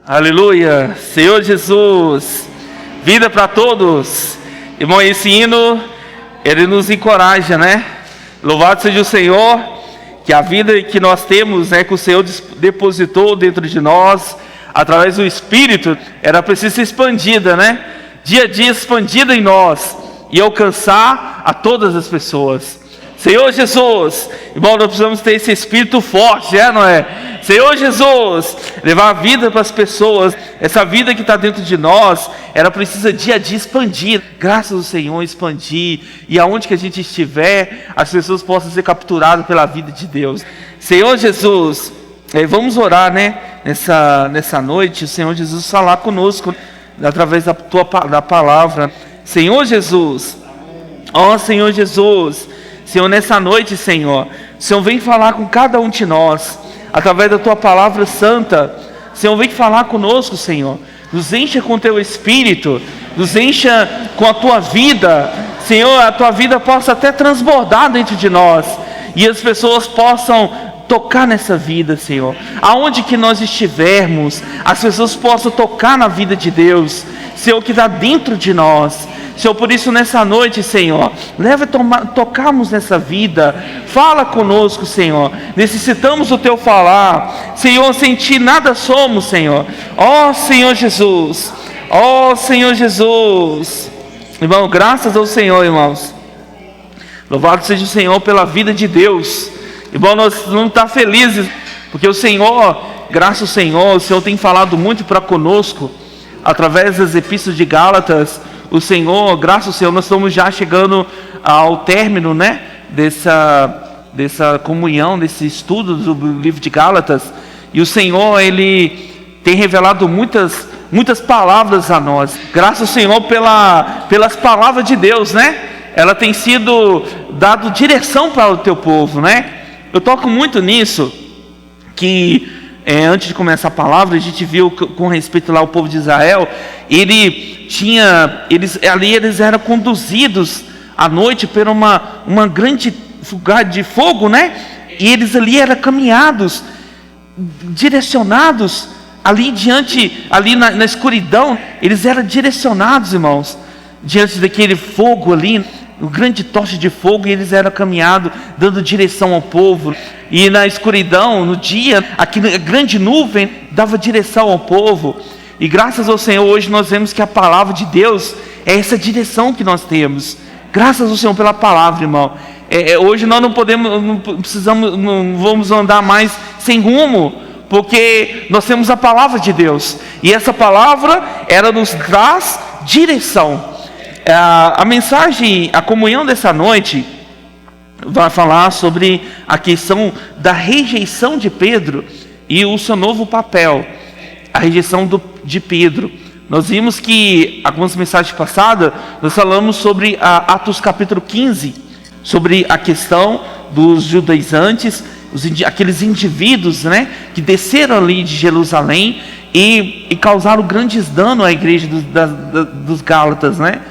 Aleluia, Senhor Jesus, vida para todos. Irmão, esse hino, ele nos encoraja, né? Louvado seja o Senhor, que a vida que nós temos, né, que o Senhor depositou dentro de nós, através do Espírito, era preciso ser expandida, né? Dia a dia expandida em nós e alcançar a todas as pessoas. Senhor Jesus, irmão, nós precisamos ter esse espírito forte, não é? Senhor Jesus, levar a vida para as pessoas, essa vida que está dentro de nós, ela precisa dia a dia expandir, graças ao Senhor expandir, e aonde que a gente estiver, as pessoas possam ser capturadas pela vida de Deus. Senhor Jesus, vamos orar, né? Nessa noite, o Senhor Jesus falar conosco, através da palavra. Senhor Jesus, ó Senhor Jesus, Senhor, nessa noite, Senhor, o Senhor vem falar com cada um de nós, através da Tua palavra santa. Senhor, vem falar conosco, Senhor, nos encha com o Teu Espírito, nos encha com a Tua vida, Senhor, a Tua vida possa até transbordar dentro de nós, e as pessoas possam tocar nessa vida, Senhor, aonde que nós estivermos, as pessoas possam tocar na vida de Deus, Senhor, que está dentro de nós. Senhor, por isso nessa noite, Senhor, tocarmos nessa vida, fala conosco, Senhor, necessitamos do Teu falar, Senhor, sem Ti nada somos, Senhor, ó Senhor Jesus, ó Senhor Jesus, irmão, graças ao Senhor, irmãos, louvado seja o Senhor pela vida de Deus, irmão, nós vamos estar felizes, porque o Senhor, graças ao Senhor, o Senhor tem falado muito para conosco, através das epístolas de Gálatas. O Senhor, graças ao Senhor, nós estamos já chegando ao término, né, dessa comunhão, desse estudo do livro de Gálatas, e o Senhor, Ele tem revelado muitas palavras a nós, graças ao Senhor pelas palavras de Deus, né, ela tem sido dado direção para o Teu povo, né, eu toco muito nisso, que antes de começar a palavra, a gente viu com respeito lá ao povo de Israel, eles eram conduzidos à noite por uma grande fuga de fogo, né? E eles ali eram caminhados, direcionados, ali na escuridão, eles eram direcionados, irmãos, diante daquele fogo ali, um grande tocha de fogo, e eles eram caminhados, dando direção ao povo, e na escuridão, no dia, a grande nuvem dava direção ao povo, e graças ao Senhor, hoje nós vemos que a palavra de Deus é essa direção que nós temos, graças ao Senhor pela palavra, irmão, hoje nós não vamos andar mais sem rumo, porque nós temos a palavra de Deus, e essa palavra, ela nos traz direção. A mensagem, a comunhão dessa noite vai falar sobre a questão da rejeição de Pedro e o seu novo papel, a rejeição de Pedro. Nós vimos que algumas mensagens passadas nós falamos sobre Atos capítulo 15, sobre a questão dos judaizantes, aqueles indivíduos, né, que desceram ali de Jerusalém e causaram grandes danos à igreja dos Gálatas, né,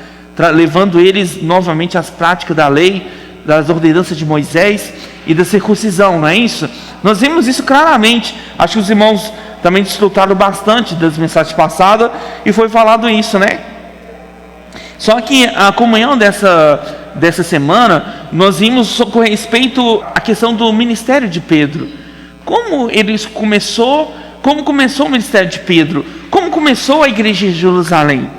levando eles novamente às práticas da lei, das ordenanças de Moisés e da circuncisão, não é isso? Nós vimos isso claramente, acho que os irmãos também desfrutaram bastante das mensagens passadas, e foi falado isso, né? Só que a comunhão dessa semana, nós vimos com respeito à questão do ministério de Pedro, como começou o ministério de Pedro, como começou a igreja de Jerusalém.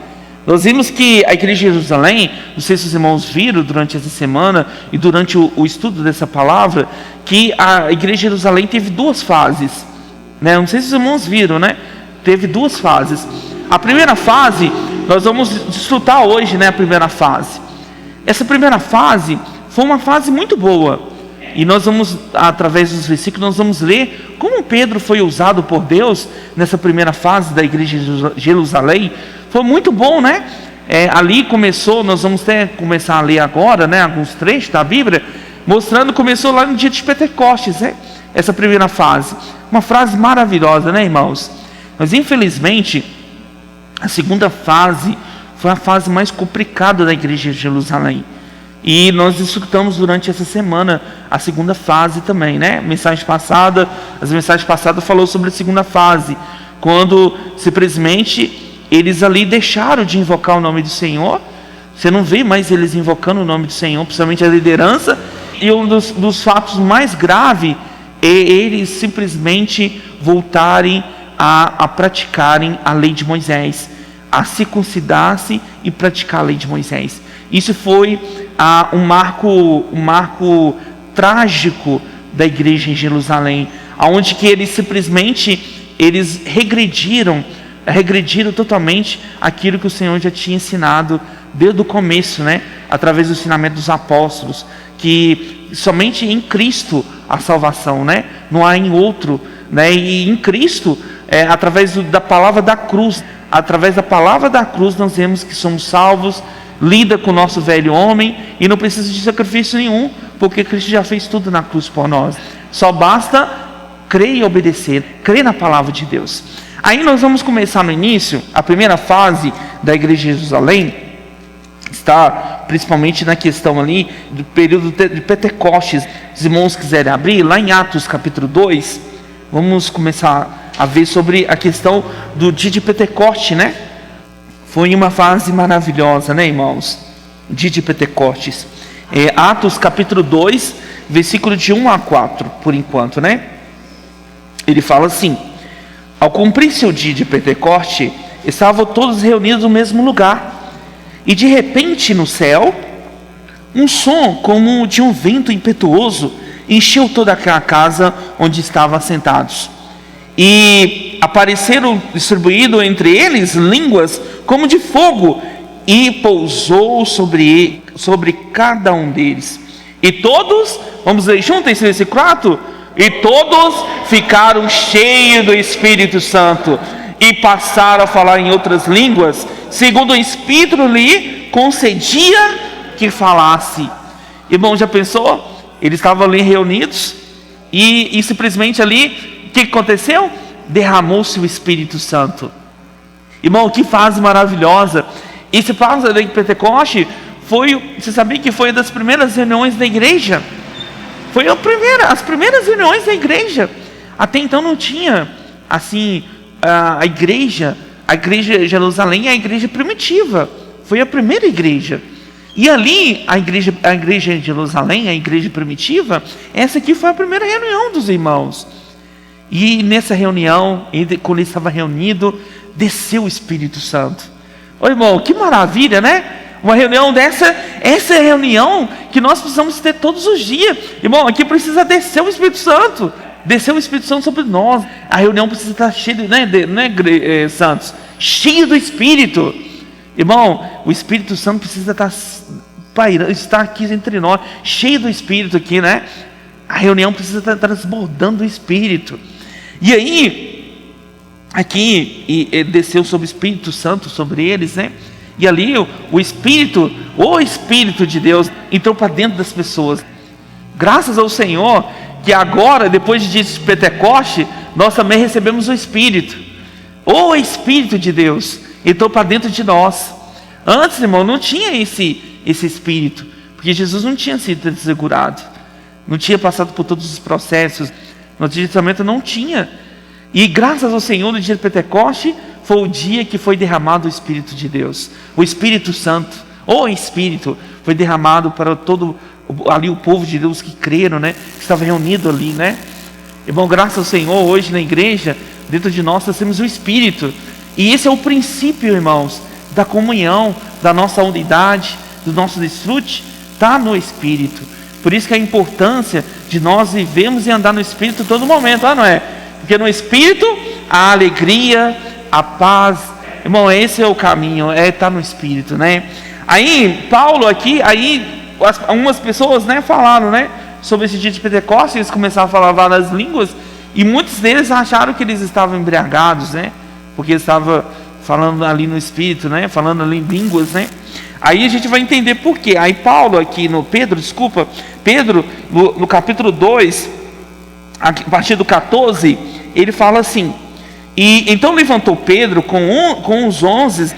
Nós vimos que a igreja de Jerusalém, não sei se os irmãos viram durante essa semana e durante o estudo dessa palavra, que a igreja de Jerusalém teve duas fases, né? Não sei se os irmãos viram, né? Teve duas fases. A primeira fase, nós vamos desfrutar hoje, né? A primeira fase. Essa primeira fase foi uma fase muito boa. E nós vamos, através dos versículos, nós vamos ler como Pedro foi usado por Deus nessa primeira fase da igreja de Jerusalém. Foi muito bom, né? Ali começou, nós vamos até começar a ler agora, né? Alguns trechos da Bíblia, mostrando, começou lá no dia de Pentecostes, né? Essa primeira fase. Uma frase maravilhosa, né, irmãos? Mas infelizmente, a segunda fase foi a fase mais complicada da igreja de Jerusalém. E nós escutamos durante essa semana a segunda fase também, né? As mensagens passadas falou sobre a segunda fase, quando simplesmente eles ali deixaram de invocar o nome do Senhor. Você não vê mais eles invocando o nome do Senhor, principalmente a liderança. E um dos fatos mais graves é eles simplesmente voltarem a praticarem a lei de Moisés, a circuncidar-se e praticar a lei de Moisés. Isso foi um marco trágico da igreja em Jerusalém, onde que eles simplesmente regrediram totalmente aquilo que o Senhor já tinha ensinado desde o começo, né? Através do ensinamento dos apóstolos, que somente em Cristo a salvação, né? Não há em outro, né? E em Cristo, através da palavra da cruz, nós vemos que somos salvos, lida com o nosso velho homem e não precisa de sacrifício nenhum, porque Cristo já fez tudo na cruz por nós. Só basta crer e obedecer, crer na palavra de Deus. Aí nós vamos começar no início, a primeira fase da igreja de Jerusalém, está principalmente na questão ali do período de Pentecostes. Os irmãos quiserem abrir, lá em Atos capítulo 2, vamos começar a ver sobre a questão do dia de Pentecostes, né? Foi uma fase maravilhosa, né, irmãos? O dia de Pentecostes. Atos capítulo 2, versículo de 1 a 4, por enquanto, né? Ele fala assim: ao cumprir-se o dia de Pentecoste, estavam todos reunidos no mesmo lugar, e de repente no céu, um som como de um vento impetuoso encheu toda aquela casa onde estavam assentados. E apareceram distribuídos entre eles línguas como de fogo, e pousou sobre cada um deles. E todos, vamos ler juntos esse versículo 4? E todos ficaram cheios do Espírito Santo e passaram a falar em outras línguas, segundo o Espírito lhe concedia que falasse. Irmão, já pensou? Eles estavam ali reunidos e simplesmente ali, o que aconteceu? Derramou-se o Espírito Santo. Irmão, que fase maravilhosa. Esse fase de Pentecoste você sabia que foi uma das primeiras reuniões da igreja? Foi as primeiras reuniões da igreja. Até então não tinha, assim, a igreja de Jerusalém é a igreja primitiva. Foi a primeira igreja. E ali, a igreja de Jerusalém, a igreja primitiva, essa aqui foi a primeira reunião dos irmãos. E nessa reunião, quando ele estava reunido, desceu o Espírito Santo. Ô irmão, que maravilha, né? Uma reunião dessa, essa é a reunião que nós precisamos ter todos os dias. Irmão, aqui precisa descer o Espírito Santo. Descer o Espírito Santo sobre nós. A reunião precisa estar cheia, Santos? Cheio do Espírito. Irmão, o Espírito Santo precisa estar aqui entre nós. Cheio do Espírito aqui, né? A reunião precisa estar transbordando o Espírito. E aí, aqui desceu sobre o Espírito Santo, sobre eles, né? E ali o Espírito de Deus entrou para dentro das pessoas. Graças ao Senhor, que agora, depois de Pentecoste, nós também recebemos o Espírito. O Espírito de Deus entrou para dentro de nós. Antes, irmão, não tinha esse Espírito, porque Jesus não tinha sido desegurado, não tinha passado por todos os processos. No Antigo Testamento não tinha. E graças ao Senhor, no dia de Pentecoste, foi o dia que foi derramado o Espírito de Deus. O Espírito Santo, o Espírito, foi derramado para todo ali o povo de Deus que creram, né? Que estava reunido ali, né? Irmão, graças ao Senhor, hoje na igreja, dentro de nós temos o Espírito. E esse é o princípio, irmãos, da comunhão, da nossa unidade, do nosso desfrute, está no Espírito. Por isso que a importância de nós vivermos e andar no Espírito todo momento, não é? Porque no Espírito a alegria, a paz, irmão, esse é o caminho, estar no Espírito, né? Aí, Paulo aqui, algumas pessoas, né, falaram, né, sobre esse dia de Pentecostes, eles começaram a falar várias línguas, e muitos deles acharam que eles estavam embriagados, né, porque eles estavam falando ali no Espírito, né, falando ali em línguas, né. Aí a gente vai entender por quê. Aí Paulo aqui Pedro, no capítulo 2, a partir do 14, ele fala assim: e então levantou Pedro com os 11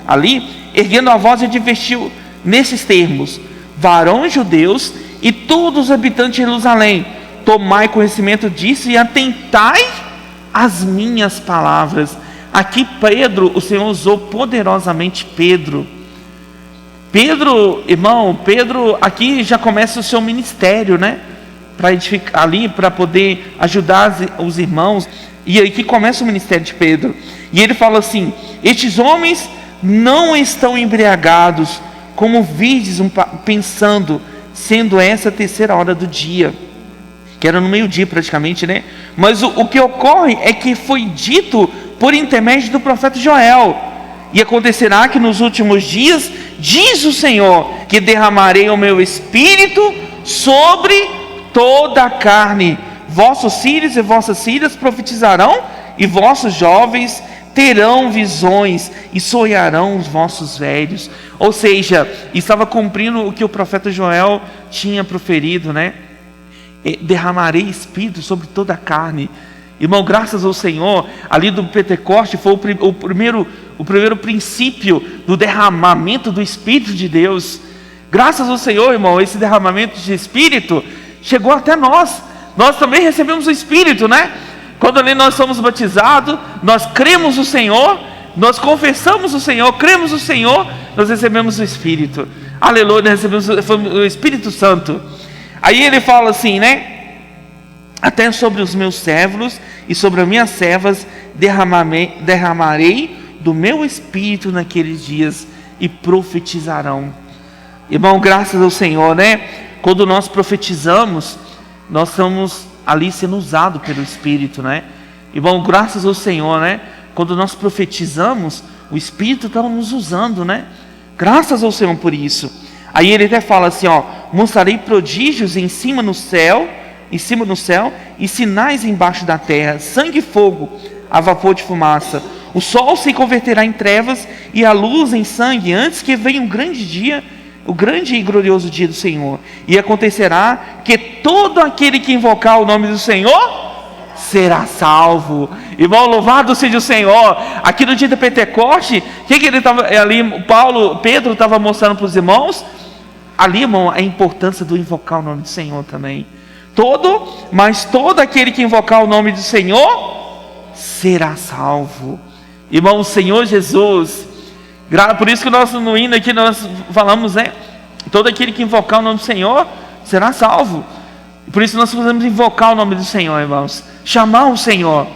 ali, erguendo a voz e advertiu nesses termos: varões judeus e todos os habitantes de Jerusalém, tomai conhecimento disso e atentai as minhas palavras. Aqui Pedro, o Senhor usou poderosamente Pedro. Pedro, irmão, Pedro aqui já começa o seu ministério, né? Para edificar ali, para poder ajudar os irmãos. E aí que começa o ministério de Pedro. E ele fala assim: estes homens não estão embriagados, como virdes, pensando, sendo essa a terceira hora do dia, que era no meio-dia praticamente, né? Mas o que ocorre é que foi dito por intermédio do profeta Joel: e acontecerá que nos últimos dias, diz o Senhor, que derramarei o meu espírito sobre toda a carne. Vossos filhos e vossas filhas profetizarão, e vossos jovens terão visões, e sonharão os vossos velhos. Ou seja, estava cumprindo o que o profeta Joel tinha proferido, né? Derramarei espírito sobre toda a carne. Irmão, graças ao Senhor, ali do Pentecoste foi o primeiro princípio do derramamento do Espírito de Deus. Graças ao Senhor, irmão, esse derramamento de Espírito chegou até nós. Nós também recebemos o Espírito, né? Quando ali nós somos batizados, nós cremos no Senhor, nós confessamos o Senhor, cremos no Senhor, nós recebemos o Espírito. Aleluia, nós recebemos o Espírito Santo. Aí ele fala assim, né? Até sobre os meus servos e sobre as minhas servas derramarei do meu Espírito naqueles dias, e profetizarão. Irmão, graças ao Senhor, né? Quando nós profetizamos, nós estamos ali sendo usados pelo Espírito, né? Irmão, graças ao Senhor, né? Quando nós profetizamos, o Espírito está nos usando, né? Graças ao Senhor por isso. Aí ele até fala assim, ó: mostrarei prodígios em cima no céu, e sinais embaixo da terra, sangue e fogo, a vapor de fumaça. O sol se converterá em trevas e a luz em sangue, antes que venha um grande dia, o grande e glorioso dia do Senhor. E acontecerá que todo aquele que invocar o nome do Senhor será salvo. Irmão, louvado seja o Senhor. Aqui no dia da Pentecoste, o que ele estava ali, Pedro estava mostrando para os irmãos ali, irmão, a importância do invocar o nome do Senhor também. Mas todo aquele que invocar o nome do Senhor será salvo. Irmão, o Senhor Jesus, por isso que no hino aqui nós falamos, né? Todo aquele que invocar o nome do Senhor será salvo. Por isso nós podemos invocar o nome do Senhor, irmãos, chamar o Senhor.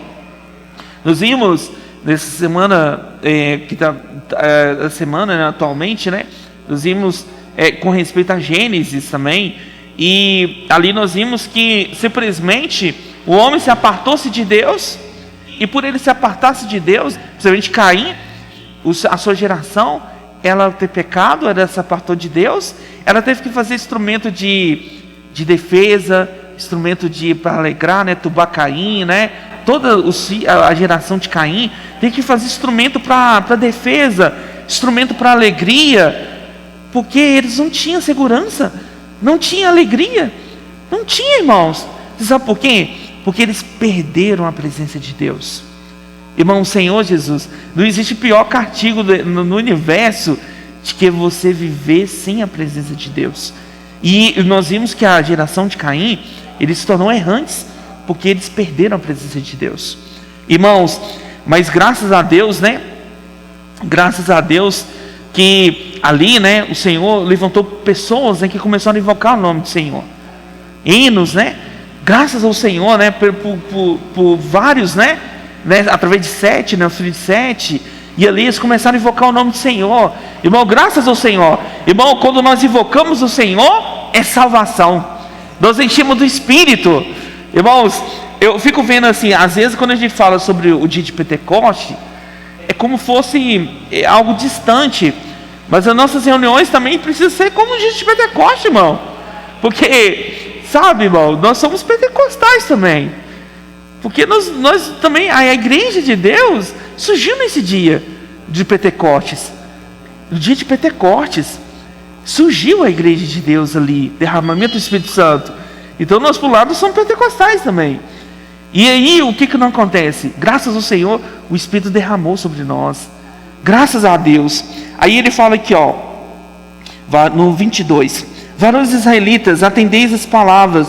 Nós vimos nessa semana, que está a semana, né, atualmente, né? Nós vimos com respeito a Gênesis também. E ali nós vimos que simplesmente o homem se apartou-se de Deus, e por ele se apartar-se de Deus, principalmente Caim, a sua geração, ela ter pecado, ela se apartou de Deus, ela teve que fazer instrumento de defesa, instrumento para alegrar, né, tubar Caim, né? Toda a geração de Caim tem que fazer instrumento para defesa, instrumento para alegria, porque eles não tinham segurança, não tinha alegria, não tinha, irmãos. Você sabe por quê? Porque eles perderam a presença de Deus. Irmão, o Senhor Jesus, não existe pior castigo no universo de que você viver sem a presença de Deus. E nós vimos que a geração de Caim, eles se tornou errantes, porque eles perderam a presença de Deus. Irmãos, mas graças a Deus, né? Graças a Deus que ali, né, o Senhor levantou pessoas, né, que começaram a invocar o nome do Senhor. Hinos, né? Graças ao Senhor, né? Por vários, né? Através de Sete, né? O filho de Sete. E ali eles começaram a invocar o nome do Senhor. Irmão, graças ao Senhor. Irmão, quando nós invocamos o Senhor, é salvação. Nós enchemos do Espírito. Irmãos, eu fico vendo assim, às vezes quando a gente fala sobre o dia de Pentecoste, é como fosse algo distante. Mas as nossas reuniões também precisam ser como o dia de Pentecoste, irmão. Porque, sabe, irmão, nós somos pentecostais também. Porque nós também, a igreja de Deus surgiu nesse dia de Pentecostes. No dia de Pentecostes, surgiu a igreja de Deus ali, derramamento do Espírito Santo. Então nós por lado somos pentecostais também. E aí o que não acontece? Graças ao Senhor, o Espírito derramou sobre nós. Graças a Deus. Aí ele fala aqui, ó, no 22: varões israelitas, atendeis as palavras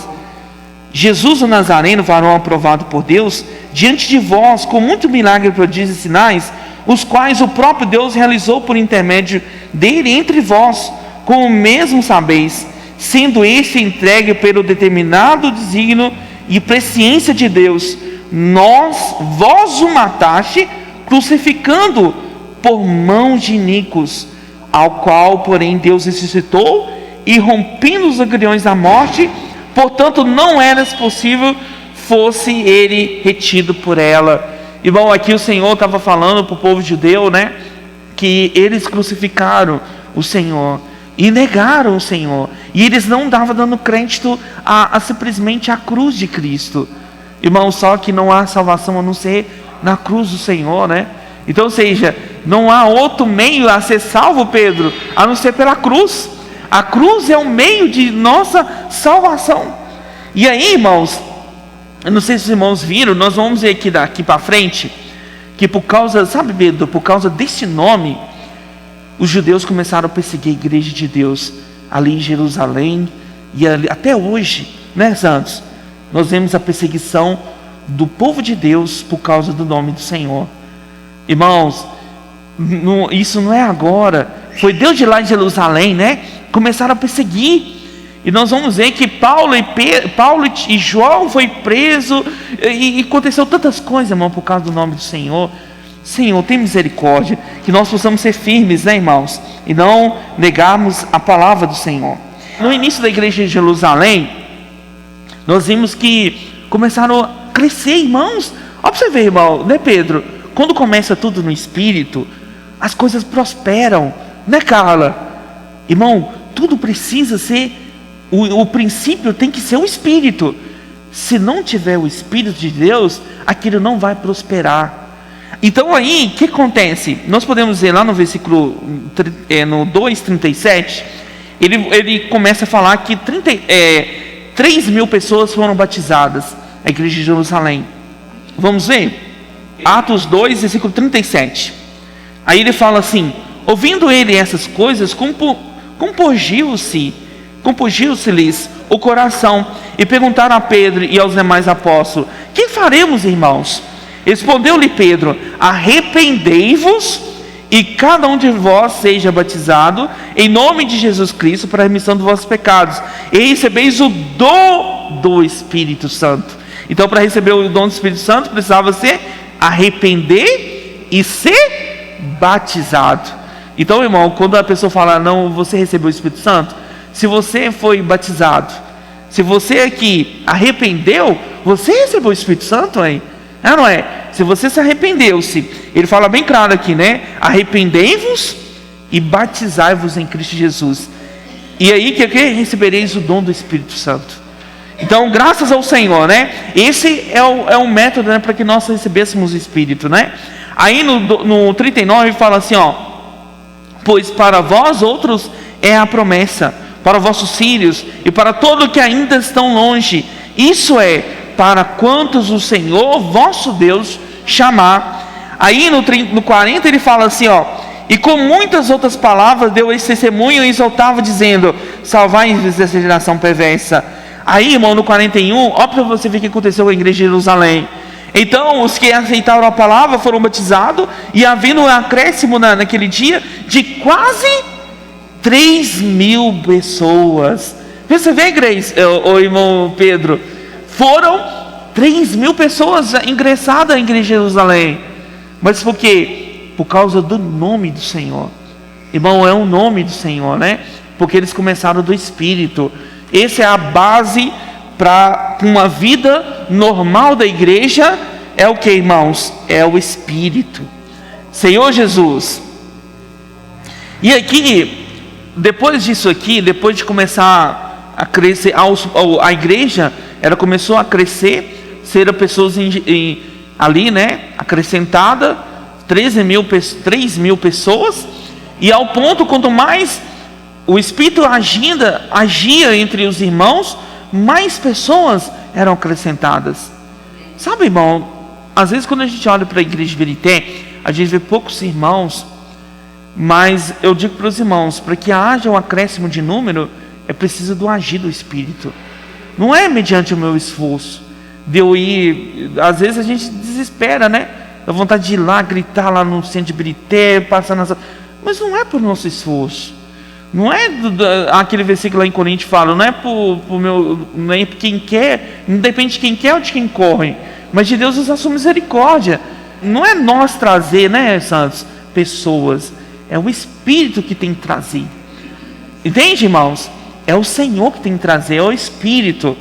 Jesus o Nazareno, varão aprovado por Deus, diante de vós, com muito milagre, prodígios e sinais, os quais o próprio Deus realizou por intermédio dele entre vós, como mesmo sabeis, sendo este entregue pelo determinado desígnio e presciência de Deus, vós o mataste, crucificando por mãos de iníquos, ao qual, porém, Deus ressuscitou, e rompendo os aguilhões da morte, portanto não era possível fosse ele retido por ela. Irmão, aqui o Senhor estava falando para o povo judeu, né, que eles crucificaram o Senhor e negaram o Senhor, e eles não estavam dando crédito a simplesmente a cruz de Cristo. Irmão, só que não há salvação a não ser na cruz do Senhor, né? Então, ou seja, não há outro meio a ser salvo, Pedro, a não ser pela cruz. A cruz é o meio de nossa salvação. E aí, irmãos, eu não sei se os irmãos viram, nós vamos ver aqui daqui para frente, que por causa, sabe, Pedro, por causa desse nome, os judeus começaram a perseguir a igreja de Deus ali em Jerusalém, e ali, até hoje, né, santos? Nós vemos a perseguição do povo de Deus por causa do nome do Senhor. Irmãos, isso não é agora, foi Deus de lá em Jerusalém, né? Começaram a perseguir, e nós vamos ver que Paulo e João foi preso, e aconteceu tantas coisas, irmão, por causa do nome do Senhor. Senhor, tem misericórdia, que nós possamos ser firmes, né, irmãos, e não negarmos a palavra do Senhor. No início da igreja de Jerusalém, nós vimos que começaram a crescer, irmãos. Olha para você ver, irmão, né, Pedro? Quando começa tudo no Espírito, as coisas prosperam, né, Carla? Irmão, tudo precisa ser, o princípio tem que ser o Espírito. Se não tiver o Espírito de Deus, aquilo não vai prosperar. Então aí, o que acontece? Nós podemos ver lá no versículo no 2:37, ele começa a falar que 3.000 pessoas foram batizadas, a igreja de Jerusalém. Vamos ver? Atos 2, versículo 37. Aí ele fala assim: ouvindo ele essas coisas, compungiu-se-lhes o coração, e perguntaram a Pedro e aos demais apóstolos: que faremos, irmãos? Respondeu-lhe Pedro: arrependei-vos, e cada um de vós seja batizado em nome de Jesus Cristo para a remissão dos vossos pecados, e recebeis o dom do Espírito Santo. Então, para receber o dom do Espírito Santo, precisava ser arrepender e ser batizado. Então, irmão, quando a pessoa fala, não, você recebeu o Espírito Santo, se você foi batizado, se você aqui arrependeu, você recebeu o Espírito Santo, hein? Não é? Se você se arrependeu-se, ele fala bem claro aqui, né? Arrependei-vos e batizai-vos em Cristo Jesus, e aí que recebereis o dom do Espírito Santo. Então, graças ao Senhor, né? Esse é o método, né, para que nós recebêssemos o Espírito, né? Aí no 39 ele fala assim, ó: pois para vós outros é a promessa, para vossos filhos e para todos que ainda estão longe, isso é, para quantos o Senhor vosso Deus chamar. Aí no 40 ele fala assim, ó: e com muitas outras palavras deu esse testemunho e exaltava, dizendo: salvai-vos dessa geração perversa. Aí, irmão, no 41, ó, para você ver o que aconteceu com a igreja de Jerusalém. Então os que aceitaram a palavra foram batizados, e havendo um acréscimo naquele dia de quase 3.000 pessoas. Você vê, Grace, o irmão Pedro, foram 3.000 pessoas ingressadas à igreja de Jerusalém. Mas por quê? Por causa do nome do Senhor. Irmão, é o nome do Senhor, né? Porque eles começaram do Espírito. Essa é a base para uma vida normal da igreja. É o que, irmãos? É o Espírito. Senhor Jesus. E aqui, depois disso aqui, depois de começar a crescer, a igreja, ela começou a crescer, ser pessoas ali, né, acrescentada, 3.000 pessoas, e ao ponto, quanto mais o Espírito agia entre os irmãos, mais pessoas eram acrescentadas. Sabe, irmão, às vezes quando a gente olha para a igreja de Verité, a gente vê poucos irmãos, mas eu digo para os irmãos, para que haja um acréscimo de número, é preciso do agir do Espírito. não é mediante o meu esforço, de eu ir, às vezes a gente desespera, né? Dá vontade de ir lá, gritar lá no centro de Birité, passar nas... Mas não é por nosso esforço. Não é aquele versículo lá em Coríntios fala, não é por meu, não é por quem quer, não depende de quem quer ou de quem corre, mas de Deus usar sua misericórdia. Não é nós trazer, né, santos, pessoas, é o Espírito que tem que trazer. Entende, irmãos? É o Senhor que tem que trazer, é o Espírito.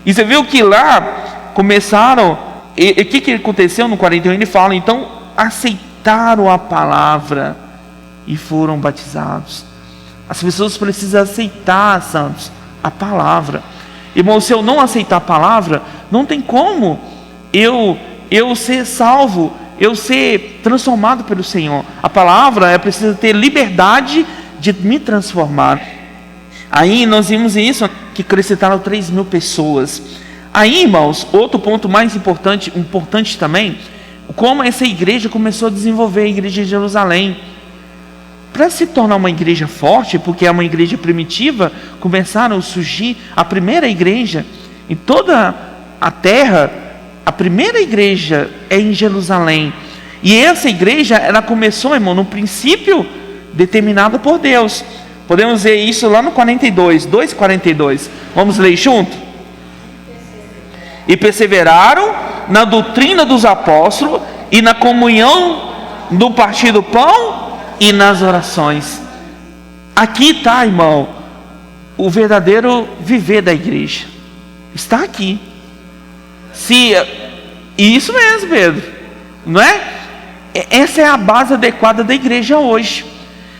E você viu que lá começaram, o que aconteceu no 41? Ele fala, então aceitaram a palavra e foram batizados. As pessoas precisam aceitar, santos, a palavra. Irmão, se eu não aceitar a palavra, não tem como eu ser salvo, eu ser transformado pelo Senhor. A palavra precisa ter liberdade de me transformar. Aí nós vimos isso, que acrescentaram 3.000 pessoas. Aí, irmãos, outro ponto mais importante também, como essa igreja começou a desenvolver, a igreja de Jerusalém. Para se tornar uma igreja forte, porque é uma igreja primitiva, começaram a surgir a primeira igreja em toda a terra. A primeira igreja é em Jerusalém. E essa igreja, ela começou, irmão, no princípio determinado por Deus. Podemos ver isso lá no 2:42. Vamos ler junto? E perseveraram na doutrina dos apóstolos e na comunhão do partir do pão e nas orações. Aqui está, irmão, o verdadeiro viver da igreja. Está aqui. Isso mesmo, Pedro, não é? Essa é a base adequada da igreja hoje.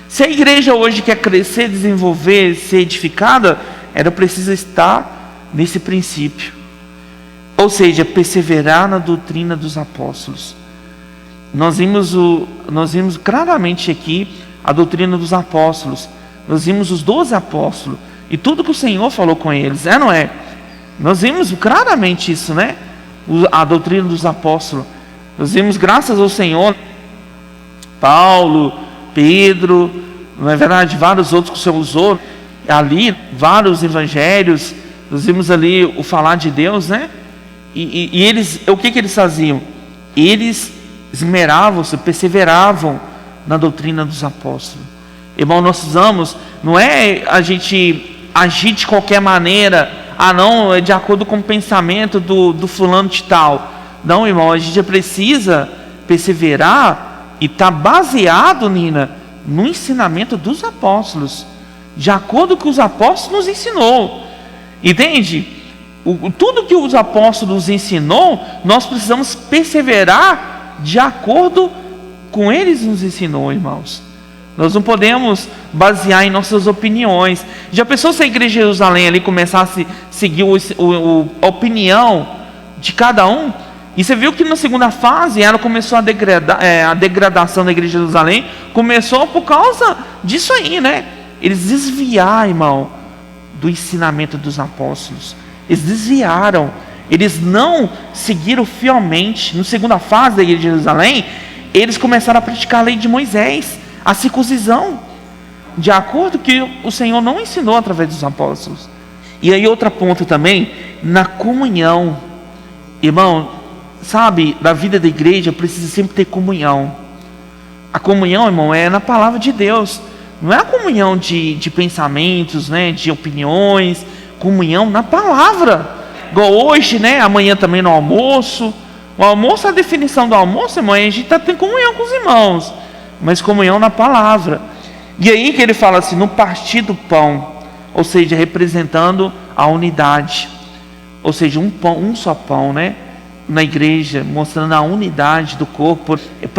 Se a igreja hoje quer crescer, desenvolver, ser edificada, ela precisa estar nesse princípio. Ou seja, perseverar na doutrina dos apóstolos. Nós vimos claramente aqui a doutrina dos apóstolos. Nós vimos os 12 apóstolos e tudo que o Senhor falou com eles, não é? Nós vimos claramente isso, né? A doutrina dos apóstolos. Nós vimos, graças ao Senhor, Paulo, Pedro, não é verdade? Vários outros que o Senhor usou ali, vários evangelhos. Nós vimos ali o falar de Deus, né? E eles, o que eles faziam? Eles esmeravam-se, perseveravam na doutrina dos apóstolos. Irmão, nós precisamos, não é a gente agir de qualquer maneira, não, é de acordo com o pensamento do fulano de tal. Não, irmão, a gente precisa perseverar e estar baseado, Nina, no ensinamento dos apóstolos, de acordo com os apóstolos nos ensinou. Entende? Tudo que os apóstolos nos ensinou, nós precisamos perseverar de acordo com eles nos ensinou, irmãos. Nós não podemos basear em nossas opiniões. Já pensou se a igreja de Jerusalém ali começasse a seguir a opinião de cada um? E você viu que na segunda fase ela começou a degradação da igreja de Jerusalém começou por causa disso aí, né? Eles desviaram, irmão, do ensinamento dos apóstolos. Eles desviaram. Eles não seguiram fielmente. Na segunda fase da igreja de Jerusalém, eles começaram a praticar a lei de Moisés, a circuncisão, de acordo com que o Senhor não ensinou através dos apóstolos. E aí outro ponto também, na comunhão. Irmão, sabe, da vida da igreja precisa sempre ter comunhão. A comunhão, irmão, é na palavra de Deus. Não é a comunhão de pensamentos, né, de opiniões. Comunhão na palavra. Igual hoje, né? Amanhã também no almoço. O almoço, a definição do almoço, irmão, a gente está tendo comunhão com os irmãos, mas comunhão na palavra. E aí que ele fala assim, no partir do pão, ou seja, representando a unidade, ou seja, um só pão, né? Na igreja, mostrando a unidade do corpo,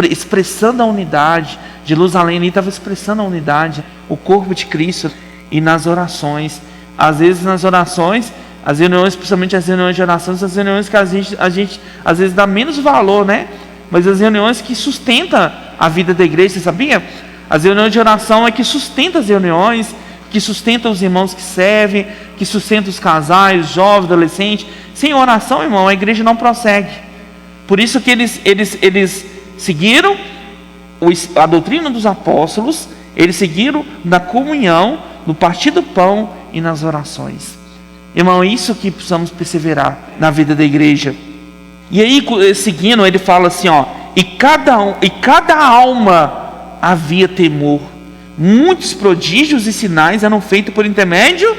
expressando a unidade. Jerusalém ali estava expressando a unidade, o corpo de Cristo. E nas orações, às vezes nas orações, as reuniões, principalmente as reuniões de oração, as reuniões que a gente às vezes dá menos valor, né? Mas as reuniões que sustentam a vida da igreja, você sabia? As reuniões de oração é que sustentam as reuniões, que sustentam os irmãos que servem, que sustentam os casais, os jovens, adolescentes. Sem oração, irmão, a igreja não prossegue. Por isso que eles seguiram a doutrina dos apóstolos, eles seguiram na comunhão, no partir do pão e nas orações. Irmão, é isso que precisamos perseverar na vida da igreja. E aí, seguindo, ele fala assim, ó: e cada alma havia temor. Muitos prodígios e sinais eram feitos por intermédio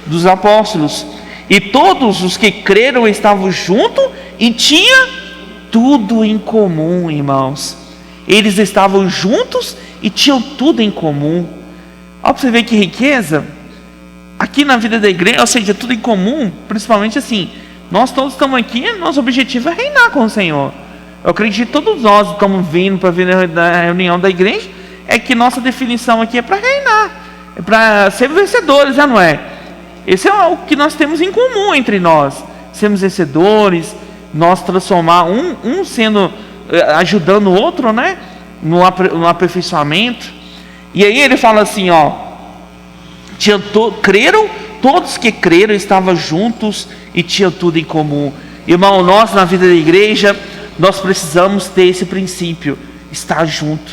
dos apóstolos. E todos os que creram estavam juntos e tinham tudo em comum, irmãos. Eles estavam juntos e tinham tudo em comum. Olha para você ver que riqueza. Aqui na vida da igreja, ou seja, tudo em comum, principalmente assim, nós todos estamos aqui, nosso objetivo é reinar com o Senhor. Eu acredito que todos nós estamos vindo para vir na reunião da igreja, é que nossa definição aqui é para reinar, é para ser vencedores, já não é? Esse é o que nós temos em comum entre nós, sermos vencedores, nós transformar um sendo, ajudando o outro, né? No aperfeiçoamento. E aí ele fala assim, ó: creram, todos que creram estavam juntos e tinham tudo em comum. Irmão, nós na vida da igreja, nós precisamos ter esse princípio, estar junto.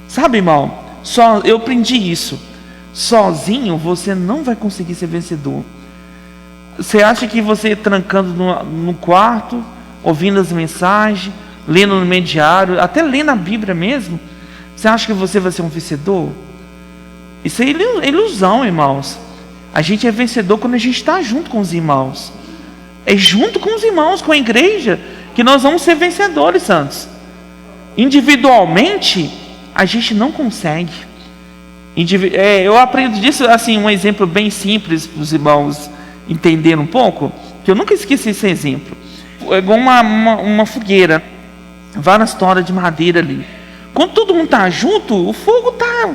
Sabe, irmão, eu aprendi isso. Sozinho você não vai conseguir ser vencedor. Você acha que você trancando no quarto, ouvindo as mensagens, lendo no meio diário, até lendo a Bíblia mesmo, você acha que você vai ser um vencedor? Isso é ilusão, irmãos. A gente é vencedor quando a gente está junto com os irmãos. É junto com os irmãos, com a igreja, que nós vamos ser vencedores, santos. Individualmente, a gente não consegue. Eu aprendo disso, assim, um exemplo bem simples para os irmãos entenderem um pouco, que eu nunca esqueci esse exemplo. É igual uma fogueira, várias toras de madeira ali. Quando todo mundo está junto, o fogo está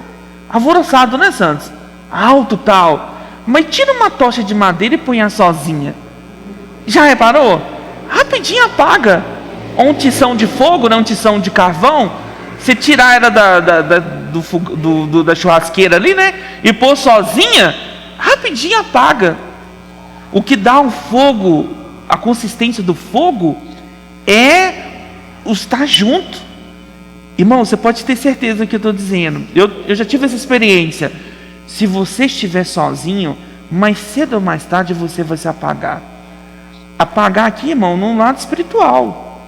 alvoroçado, né, Santos? Alto tal. Mas tira uma tocha de madeira e põe ela sozinha. Já reparou? Rapidinho apaga. Ou um tição de fogo, né, um tição de carvão. Você tirar ela da churrasqueira ali, né? E pôr sozinha, rapidinho apaga. O que dá o fogo, a consistência do fogo, é o estar junto. Irmão, você pode ter certeza do que eu estou dizendo. Eu já tive essa experiência. Se você estiver sozinho, mais cedo ou mais tarde você vai se apagar. Apagar aqui, irmão, num lado espiritual.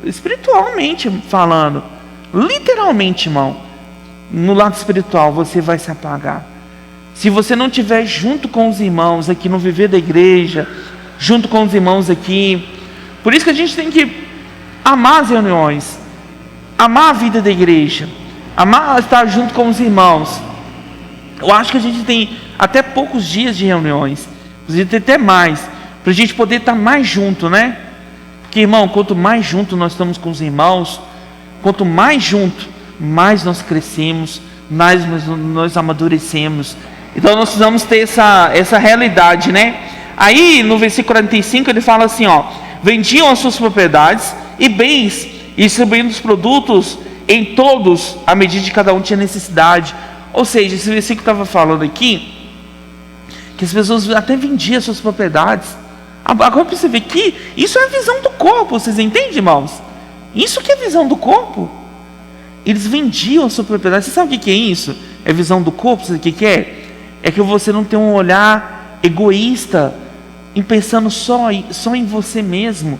Espiritualmente falando. Literalmente, irmão. No lado espiritual você vai se apagar. Se você não estiver junto com os irmãos aqui no viver da igreja, junto com os irmãos aqui. Por isso que a gente tem que amar as reuniões, amar a vida da igreja, amar estar junto com os irmãos. Eu acho que a gente tem até poucos dias de reuniões, inclusive tem até mais, para a gente poder estar mais junto, né? Porque, irmão, quanto mais junto nós estamos com os irmãos, quanto mais junto, mais nós crescemos, mais nós amadurecemos. Então nós precisamos ter essa realidade, né? Aí no versículo 45 ele fala assim, ó: vendiam as suas propriedades e bens e distribuindo os produtos em todos, à medida de cada um tinha necessidade. Ou seja, esse versículo estava falando aqui que as pessoas até vendiam as suas propriedades. Agora você vê que isso é a visão do corpo, vocês entendem, irmãos? Isso que é a visão do corpo. Eles vendiam a sua propriedade. Você sabe o que é isso? É visão do corpo, sabe o que é? É que você não tem um olhar egoísta, em pensando só em você mesmo.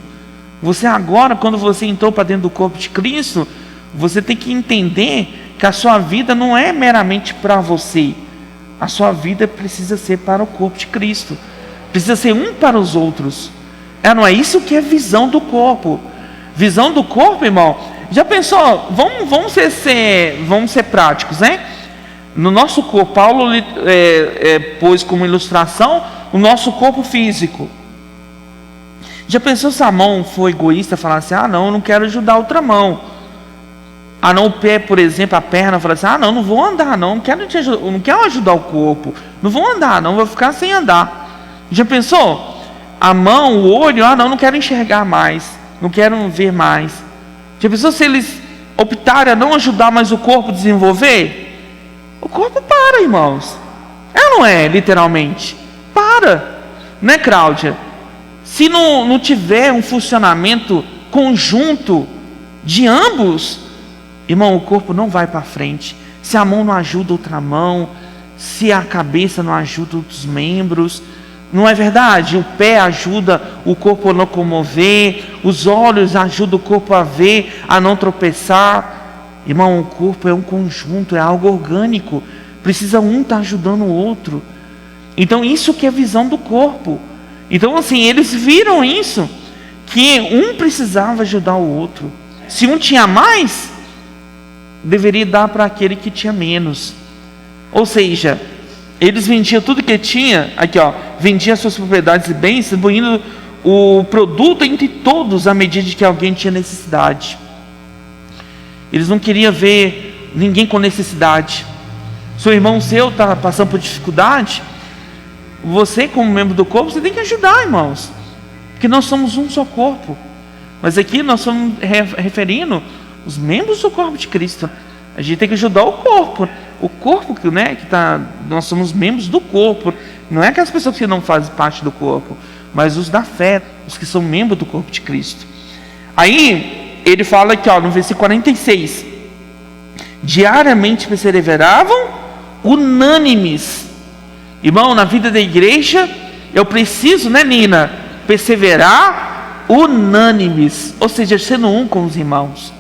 Você agora, quando você entrou para dentro do corpo de Cristo, você tem que entender que a sua vida não é meramente para você. A sua vida precisa ser para o corpo de Cristo. Precisa ser um para os outros. Não é isso que é visão do corpo. Visão do corpo, irmão. Já pensou? Vamos ser práticos, né? No nosso corpo, Paulo pôs como ilustração o nosso corpo físico. Já pensou se a mão for egoísta, falar assim: ah não, eu não quero ajudar a outra mão. Ah não, o pé, por exemplo, a perna, falar assim: ah não vou andar não, não quero ajudar o corpo, não vou andar não, vou ficar sem andar. Já pensou? A mão, o olho, ah não quero enxergar mais, não quero ver mais. Já pensou se eles optarem a não ajudar mais o corpo a desenvolver? O corpo para, irmãos. Não é, literalmente. Para. Né, Cláudia? Se não tiver um funcionamento conjunto de ambos, irmão, o corpo não vai para frente. Se a mão não ajuda outra mão, se a cabeça não ajuda outros membros, Não é verdade? O pé ajuda o corpo a locomover, os olhos ajudam o corpo a ver, a não tropeçar. Irmão, o corpo é um conjunto, é algo orgânico. Precisa um estar ajudando o outro. Então isso que é a visão do corpo. Então assim, eles viram isso, que um precisava ajudar o outro. Se um tinha mais, deveria dar para aquele que tinha menos. Ou seja, eles vendiam tudo que tinha, aqui ó, vendiam suas propriedades e bens, distribuindo o produto entre todos à medida de que alguém tinha necessidade. Eles não queriam ver ninguém com necessidade. Seu irmão seu está passando por dificuldade, você como membro do corpo, você tem que ajudar, irmãos, porque nós somos um só corpo. Mas aqui nós estamos referindo os membros do corpo de Cristo. A gente tem que ajudar o corpo né, nós somos membros do corpo. Não é aquelas pessoas que não fazem parte do corpo, mas os da fé, os que são membros do corpo de Cristo. Aí ele fala aqui, ó, no versículo 46: diariamente perseveravam unânimes. Irmão, na vida da igreja eu preciso, né, Nina, perseverar unânimes, ou seja, sendo um com os irmãos.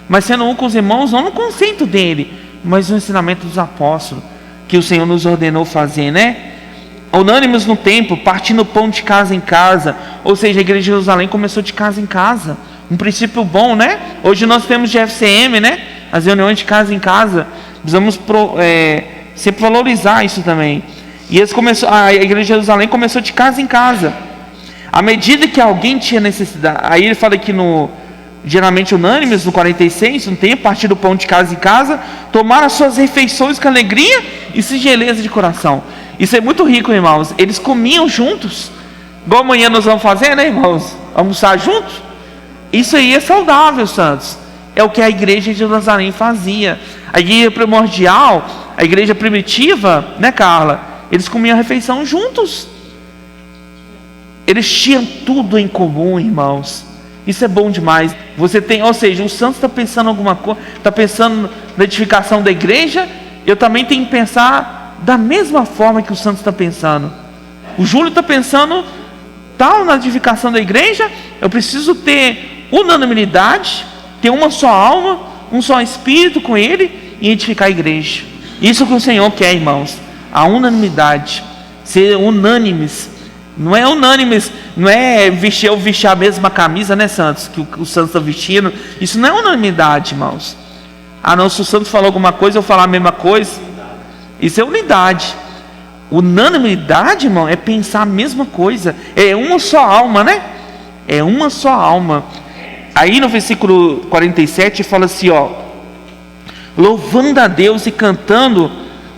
Mas sendo um com os irmãos, não no conceito dele, mas no ensinamento dos apóstolos, que o Senhor nos ordenou fazer, né? Unânimes no templo, partindo o pão de casa em casa. Ou seja, a igreja de Jerusalém começou de casa em casa. Um princípio bom, né? Hoje nós temos de FCM, né? As reuniões de casa em casa. Precisamos sempre valorizar isso também. E a igreja de Jerusalém começou de casa em casa. À medida que alguém tinha necessidade. Aí ele fala aqui geralmente unânimes, no 46, no tempo, partir do pão de casa em casa, tomaram as suas refeições com alegria e singeleza de coração. Isso é muito rico, irmãos. Eles comiam juntos, igual amanhã nós vamos fazer, né, irmãos? Almoçar juntos. Isso aí é saudável, santos. É o que a igreja de Jerusalém fazia. A igreja primordial, a igreja primitiva, né, Carla? Eles comiam a refeição juntos. Eles tinham tudo em comum, irmãos. Isso é bom demais. Ou seja, o santo está pensando em alguma coisa, está pensando na edificação da igreja. Eu também tenho que pensar da mesma forma que o santo está pensando. O Júlio está pensando tal na edificação da igreja. Eu preciso ter unanimidade, ter uma só alma, um só espírito com ele e edificar a igreja. Isso que o Senhor quer, irmãos. A unanimidade, ser unânimes. Não é unânimes, não é vestir a mesma camisa, né, Santos? Que o Santos está vestindo. Isso não é unanimidade, irmãos. Não, se o Santos falou alguma coisa, eu falar a mesma coisa. Isso é unidade. Unanimidade, irmão, é pensar a mesma coisa. É uma só alma, né? É uma só alma. Aí no versículo 47 fala assim, ó: louvando a Deus e cantando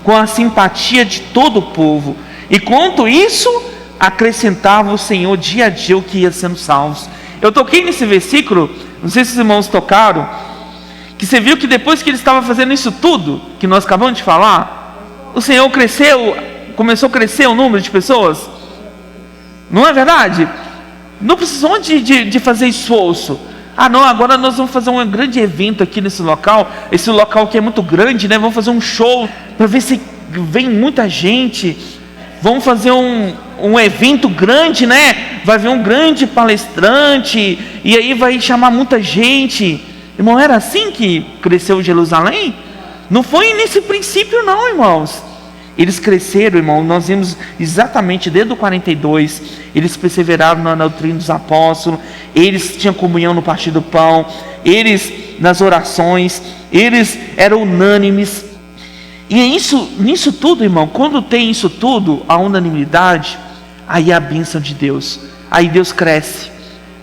com a simpatia de todo o povo. E quanto isso, acrescentava o Senhor dia a dia o que ia sendo salvos. Eu toquei nesse versículo, não sei se os irmãos tocaram, que você viu que depois que ele estava fazendo isso tudo, que nós acabamos de falar, o Senhor começou a crescer o número de pessoas. Não é verdade? Não precisou de fazer esforço. Não, agora nós vamos fazer um grande evento aqui nesse local. Esse local aqui é muito grande, né? Vamos fazer um show para ver se vem muita gente. Vamos fazer um evento grande, né? Vai vir um grande palestrante e aí vai chamar muita gente. Irmão, era assim que cresceu Jerusalém? Não foi nesse princípio não, irmãos. Eles cresceram, irmão. Nós vimos exatamente desde o 42. Eles perseveraram na doutrina dos apóstolos. Eles tinham comunhão no partir do pão. Eles nas orações. Eles eram unânimes. E nisso tudo, irmão, quando tem isso tudo, a unanimidade, aí é a bênção de Deus. Aí Deus cresce.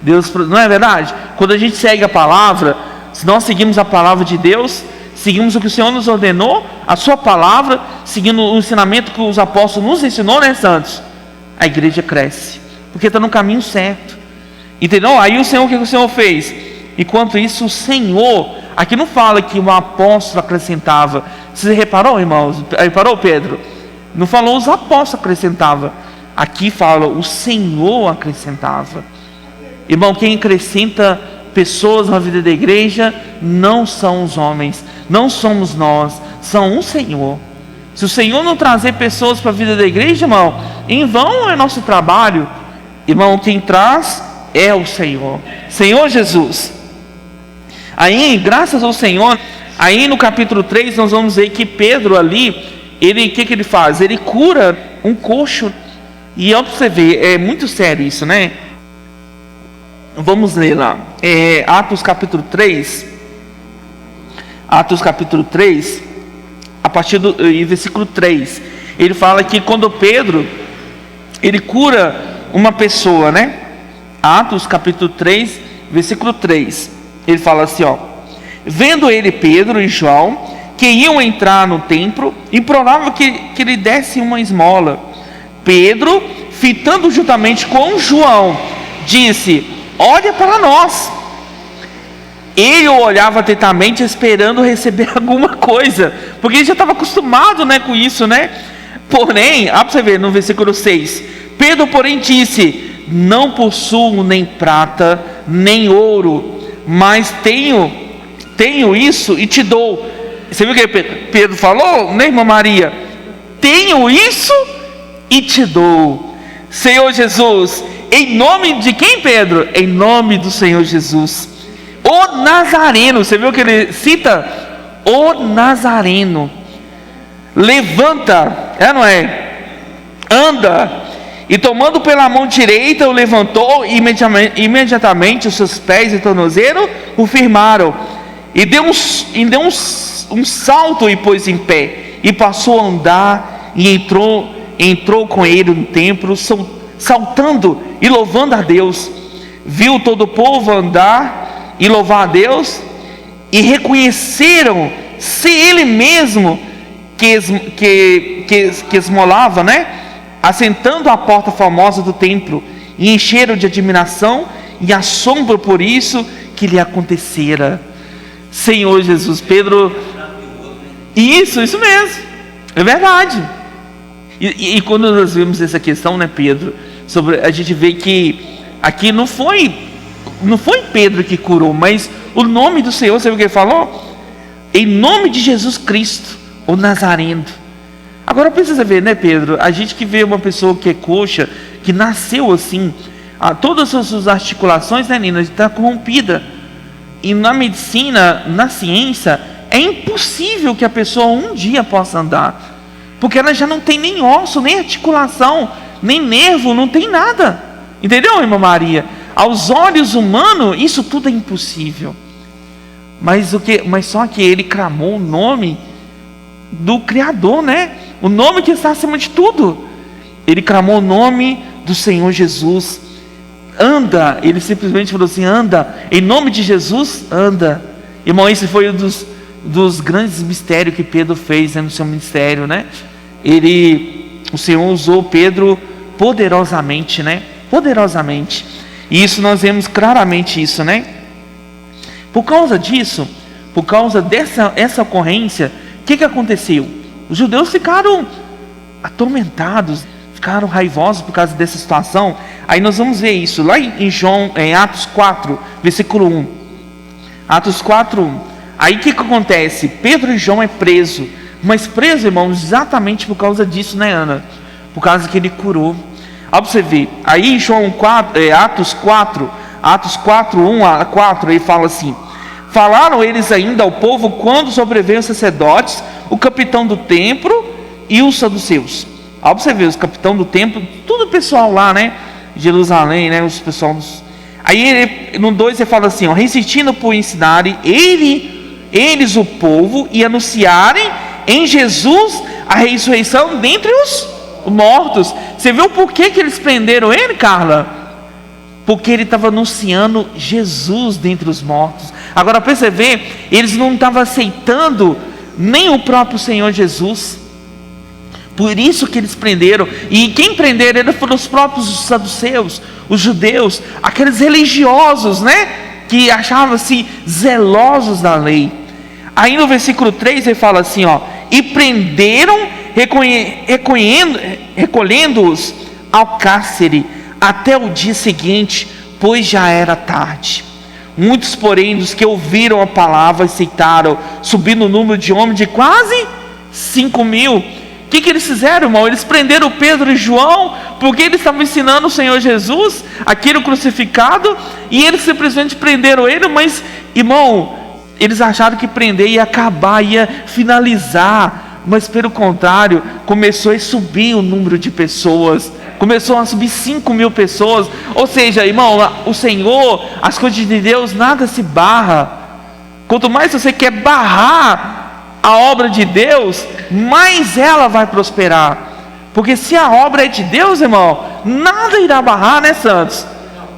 Deus, não é verdade? Quando a gente segue a palavra, se nós seguimos a palavra de Deus, seguimos o que o Senhor nos ordenou, a sua palavra, seguindo o ensinamento que os apóstolos nos ensinou, né, santos? A igreja cresce, porque está no caminho certo. Entendeu? Aí o que o Senhor fez? Enquanto isso, o Senhor, aqui não fala que o apóstolo acrescentava. Você reparou, irmãos? Reparou, Pedro? Não falou os apóstolos acrescentavam. Aqui fala o Senhor acrescentava. Irmão, quem acrescenta pessoas na vida da igreja não são os homens, não somos nós, são o Senhor. Se o Senhor não trazer pessoas para a vida da igreja, irmão, em vão é nosso trabalho. Irmão, quem traz é o Senhor, Senhor Jesus. Aí, graças ao Senhor, aí no capítulo 3 nós vamos ver que Pedro ali, o que ele faz? Ele cura um coxo. E ó, para você ver, é muito sério isso, né? Vamos ler lá, Atos capítulo 3, a partir do versículo 3, ele fala que quando Pedro, ele cura uma pessoa, né? Atos capítulo 3, versículo 3, ele fala assim, ó: vendo ele Pedro e João, que iam entrar no templo, implorava que lhe desse uma esmola. Pedro, fitando juntamente com João, disse: olha para nós. Ele o olhava atentamente, esperando receber alguma coisa, porque ele já estava acostumado, né, com isso, né? Porém, para você ver no versículo 6, Pedro, porém, disse: não possuo nem prata, nem ouro, mas tenho isso e te dou. Você viu o que Pedro falou, né, irmã Maria? Tenho isso e te dou. Senhor Jesus, em nome de quem, Pedro? Em nome do Senhor Jesus, o Nazareno. Você viu que ele cita? O Nazareno. Levanta, não é? Anda. E tomando pela mão direita, o levantou, e imediatamente os seus pés e tornozelo o firmaram. E deu um salto e pôs em pé. E passou a andar, e entrou com ele no templo, saltando e louvando a Deus. Viu todo o povo andar e louvar a Deus, e reconheceram se ele mesmo que esmolava, né? Assentando à porta famosa do templo, e encheram de admiração e assombro por isso que lhe acontecera. Senhor Jesus, Pedro, isso mesmo, é verdade. E quando nós vemos essa questão, né, Pedro, a gente vê que aqui não foi Pedro que curou, mas o nome do Senhor, sabe o que ele falou? Em nome de Jesus Cristo, o Nazareno. Agora precisa ver, né, Pedro? A gente que vê uma pessoa que é coxa, que nasceu assim, todas as suas articulações, né, Nina, está corrompida. E na medicina, na ciência, é impossível que a pessoa um dia possa andar, porque ela já não tem nem osso, nem articulação, nem nervo, não tem nada. Entendeu, irmã Maria? Aos olhos humanos, isso tudo é impossível. Mas só que ele clamou o nome do Criador, né? O nome que está acima de tudo. Ele clamou o nome do Senhor Jesus. Anda. Ele simplesmente falou assim: anda. Em nome de Jesus, anda. Irmão, esse foi um dos grandes mistérios que Pedro fez, né, no seu ministério, né? O Senhor usou Pedro poderosamente, né? Poderosamente. E isso nós vemos claramente isso, né? Por causa disso, por causa essa ocorrência, o que aconteceu? Os judeus ficaram atormentados, ficaram raivosos por causa dessa situação. Aí nós vamos ver isso lá em Atos 4, versículo 1. Atos 4, 1. Aí o que acontece? Pedro e João é preso. Mas preso, irmãos, exatamente por causa disso, né, Ana? Por causa que ele curou. Olha para você ver. Aí em Atos 4, 1 a 4, ele fala assim: falaram eles ainda ao povo quando sobreveio os sacerdotes, o capitão do templo e os saduceus. Olha para você ver, os capitão do templo, tudo o pessoal lá, né? Jerusalém, né? Os pessoal dos... Aí no 2 ele fala assim, ó: resistindo por ensinarem eles o povo e anunciarem em Jesus a ressurreição dentre os mortos. Você viu por que eles prenderam ele, Carla? Porque ele estava anunciando Jesus dentre os mortos. Agora para você ver, eles não estavam aceitando nem o próprio Senhor Jesus. Por isso que eles prenderam. E quem prenderam ele foram os próprios saduceus, os judeus, aqueles religiosos, né, que achavam-se zelosos da lei. Aí no versículo 3 ele fala assim, ó: e prenderam, recolhendo-os ao cárcere até o dia seguinte, pois já era tarde. Muitos, porém, dos que ouviram a palavra aceitaram, subindo o número de homens de quase 5.000. que eles fizeram, irmão? Eles prenderam Pedro e João, porque eles estavam ensinando o Senhor Jesus, aquele crucificado, e eles simplesmente prenderam ele, mas, irmão, eles acharam que prender ia acabar, ia finalizar, mas pelo contrário, começou a subir o número de pessoas, começou a subir 5.000 pessoas, ou seja, irmão, o Senhor, as coisas de Deus, nada se barra. Quanto mais você quer barrar a obra de Deus, mais ela vai prosperar, porque se a obra é de Deus, irmão, nada irá barrar, né, santos?